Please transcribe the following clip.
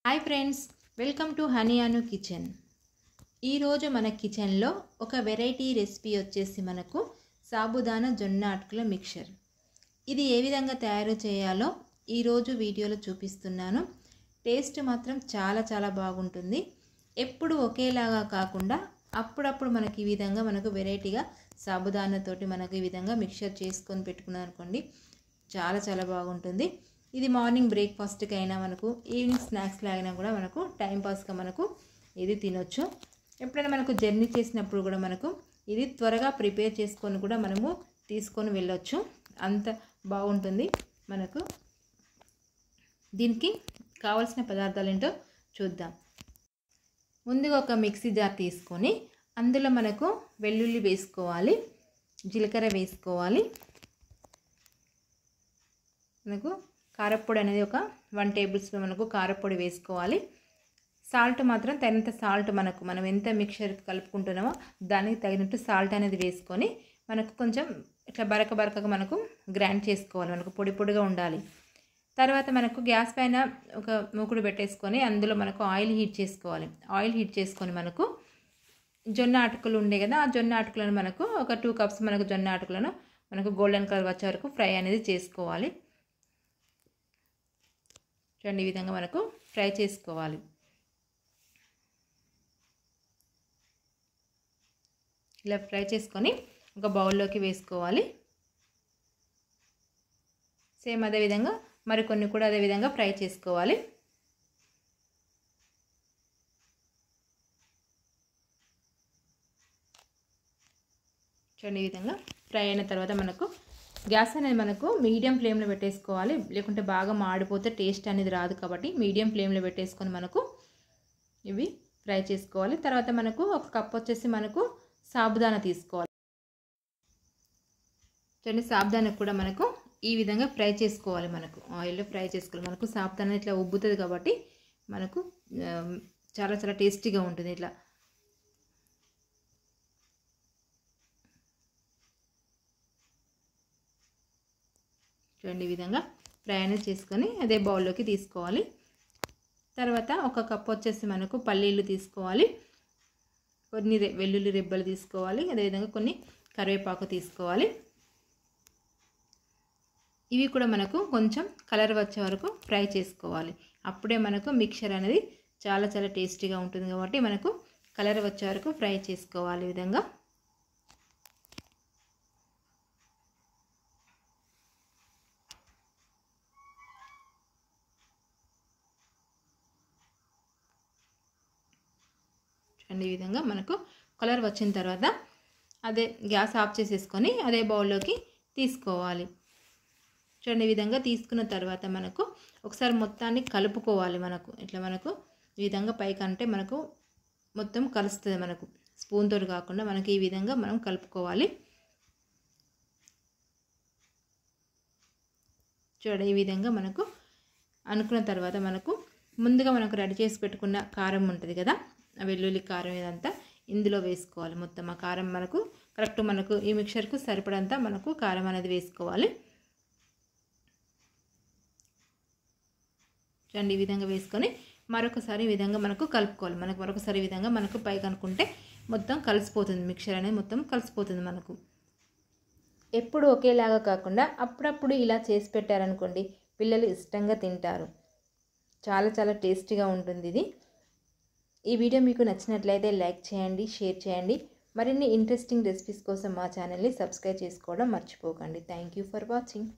Hi friends, welcome to honey Anu kitchen. ఈరోజు మన కిచెన్లో ఒక వెరైటీ రెసిపీ వచ్చేసి మనకు సాబుదానా జొన్న అటుకుల మిక్చర్. ఇది ఏ విధంగా తయారు చేయాలో ఈరోజు వీడియోలో చూపిస్తున్నాను. టేస్ట్ మాత్రం చాలా బాగుంటుంది. ఎప్పుడు ఒకేలాగా కాకుండా అప్పుడప్పుడు మనకి ఈ విధంగా మనకు వెరైటీగా సాబుదానాతోటి మనకు ఈ విధంగా మిక్చర్ చేసుకొని పెట్టుకున్నాం అనుకోండి, చాలా బాగుంటుంది. ఇది మార్నింగ్ బ్రేక్ఫాస్ట్కి అయినా మనకు ఈవినింగ్ స్నాక్స్ లాగినా కూడా మనకు టైంపాస్గా మనకు ఇది తినొచ్చు. ఎప్పుడైనా మనకు జర్నీ చేసినప్పుడు కూడా మనకు ఇది త్వరగా ప్రిపేర్ చేసుకొని కూడా మనము తీసుకొని వెళ్ళొచ్చు, అంత బాగుంటుంది. మనకు దీనికి కావాల్సిన పదార్థాలు ఏంటో చూద్దాం. ముందుగా ఒక మిక్సీ జార్ తీసుకొని అందులో మనకు వెల్లుల్లి వేసుకోవాలి, జీలకర్ర వేసుకోవాలి, మనకు కారపొడి అనేది ఒక 1 టేబుల్ స్పూన్ మనకు కారపొడి వేసుకోవాలి. సాల్ట్ మాత్రం తగినంత సాల్ట్ మనం ఎంత మిక్చర్ కలుపుకుంటున్నామో దానికి తగినట్టు సాల్ట్ అనేది వేసుకొని మనకు కొంచెం ఇట్లా బరకగా మనకు గ్రైండ్ చేసుకోవాలి. మనకు పొడిగా ఉండాలి. తర్వాత మనకు గ్యాస్ పైన ఒక మూకుడు పెట్టేసుకొని అందులో మనకు ఆయిల్ హీట్ చేసుకోవాలి. ఆయిల్ హీట్ చేసుకొని మనకు జొన్న అటుకులు ఉండే కదా, ఆ జొన్న అటుకులను మనకు ఒక 2 కప్స్ మనకు జొన్న అటుకులను మనకు గోల్డెన్ కలర్ వచ్చే వరకు ఫ్రై అనేది చేసుకోవాలి. చూడండి, ఈ విధంగా మనకు ఫ్రై చేసుకోవాలి. ఇలా ఫ్రై చేసుకొని ఒక బౌల్లోకి వేసుకోవాలి. సేమ్ అదే విధంగా మరికొన్ని కూడా అదే విధంగా ఫ్రై చేసుకోవాలి. చూడండి, ఈ విధంగా ఫ్రై అయిన తర్వాత మనకు గ్యాస్ అనేది మనకు మీడియం ఫ్లేమ్లో పెట్టేసుకోవాలి, లేకుంటే బాగా మాడిపోతే టేస్ట్ అనేది రాదు. కాబట్టి మీడియం ఫ్లేమ్లో పెట్టేసుకొని మనకు ఇవి ఫ్రై చేసుకోవాలి. తర్వాత మనకు ఒక కప్ వచ్చేసి మనకు సాబుదానా తీసుకోవాలి. చూడండి, సాబుదానా కూడా మనకు ఈ విధంగా ఫ్రై చేసుకోవాలి. మనకు ఆయిల్లో ఫ్రై చేసుకోవాలి. మనకు సాబుదానా ఇట్లా ఉబ్బుతుంది కాబట్టి మనకు చాలా టేస్టీగా ఉంటుంది. ఇట్లా చూడండి, ఈ విధంగా ఫ్రై అనేది చేసుకొని అదే బౌల్లోకి తీసుకోవాలి. తర్వాత ఒక కప్ వచ్చేసి మనకు పల్లీలు తీసుకోవాలి, కొన్ని వెల్లుల్లి రెబ్బలు తీసుకోవాలి, అదేవిధంగా కొన్ని కరివేపాకు తీసుకోవాలి. ఇవి కూడా మనకు కొంచెం కలర్ వచ్చే వరకు ఫ్రై చేసుకోవాలి. అప్పుడే మనకు మిక్చర్ అనేది చాలా టేస్టీగా ఉంటుంది. కాబట్టి మనకు కలర్ వచ్చే వరకు ఫ్రై చేసుకోవాలి. ఈ విధంగా ఈ విధంగా మనకు కలర్ వచ్చిన తర్వాత అదే గ్యాస్ ఆఫ్ చేసేసుకొని అదే బౌల్లోకి తీసుకోవాలి. చూడండి, ఈ విధంగా తీసుకున్న తర్వాత మనకు ఒకసారి మొత్తాన్ని కలుపుకోవాలి. మనకు ఇట్లా మనకు ఈ విధంగా పైకి అంటే మనకు మొత్తం కలుస్తుంది. మనకు స్పూన్ తోటి కాకుండా మనకి ఈ విధంగా మనం కలుపుకోవాలి. చూడండి, ఈ విధంగా మనకు అనుకున్న తర్వాత మనకు ముందుగా మనకు రెడీ చేసి పెట్టుకున్న కారం ఉంటుంది కదా, వెల్లుల్లి కారం ఇదంతా ఇందులో వేసుకోవాలి. మొత్తం ఆ కారం మనకు కరెక్ట్ మనకు ఈ మిక్చర్కు సరిపడంతా మనకు కారం అనేది వేసుకోవాలి. చూడండి, ఈ విధంగా వేసుకొని మరొకసారి ఈ విధంగా మనకు కలుపుకోవాలి. మనకు మరొకసారి ఈ విధంగా మనకు పైకి అనుకుంటే మొత్తం కలిసిపోతుంది. మిక్చర్ అనేది మొత్తం కలిసిపోతుంది. మనకు ఎప్పుడు ఒకేలాగా కాకుండా అప్పుడప్పుడు ఇలా చేసి పెట్టారనుకోండి, పిల్లలు ఇష్టంగా తింటారు. చాలా టేస్టీగా ఉంటుంది ఇది. ఈ వీడియో మీకు నచ్చినట్లయితే లైక్ చేయండి, షేర్ చేయండి. మరిన్ని ఇంట్రెస్టింగ్ రెసిపీస్ కోసం మా ఛానల్ని సబ్స్క్రైబ్ చేసుకోవడం మర్చిపోకండి. Thank you for watching.